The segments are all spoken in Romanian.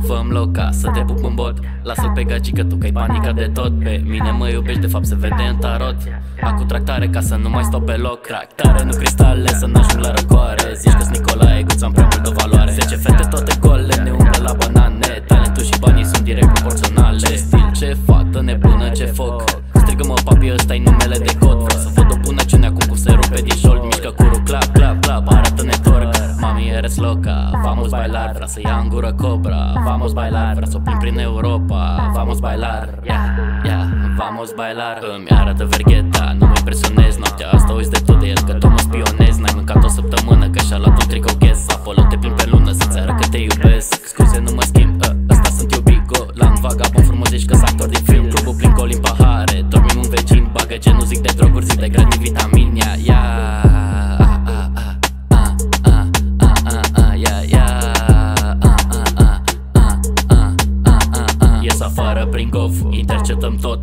Fă-mi loca să te pup în bot. Lasă-l pe gagică tu că-i panica de tot. Pe mine mă iubești, de fapt se vede în tarot. Acu tractare ca să nu mai stau pe loc. Tractare, nu cristale, să n-ajung la răcoare. Zici că-s Nicolae, guța am prea multă valoare. 10 fete toate gole, ne umblă la banane. Talentul și banii sunt direct proporționale. Ce stil, ce fată nebună, ce foc. Strigă-mă papi, ăsta-i numele de cod. Vreau să văd o bunăciune acum cum se rupe din șold. Mișcă curul, clap, clap, clap, arată-ne torc. Mami, eres loca, vamos bailar. Vrea să ia în gură cobra, vamos bailar. Vrea să o plimb prin Europa, vamos bailar. Yeah, yeah, vamos bailar. Îmi arată vergheta, nu mă impresionez. Noaptea asta uiți de tot de el, că tot mă spionez. N-ai mâncat o săptămână, că și-a luat un tricou ghes. Apollo te plimb pe lună, să-ți arăt că te iubesc. Scuze, nu mă schimb, ăsta sunt eu, Bigo. Land vagabond frumos, zici că-s actor din film. Clubul plin gol în pahare, dormim un vecin. Bagă genul, zic de droguri, zic de grădini, vitamini. Ies afară prin gov, interceptăm tot.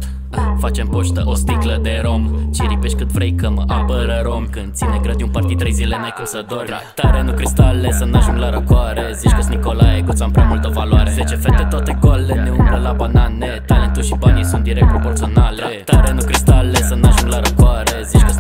Facem poștă, o sticlă de rom. Ciripești cât vrei că mă apără rom. Când ține grădi un party 3 zile n-ai cum să dormi. Tractare, nu cristale, să n-ajung la răcoare. Zici că-s Nicolae, guța am prea multă valoare. 10 fete toate gole, ne umblă la banane. Talentul și banii sunt direct proporționale. Tractare, nu cristale, să n-ajung la răcoare. Zici că-s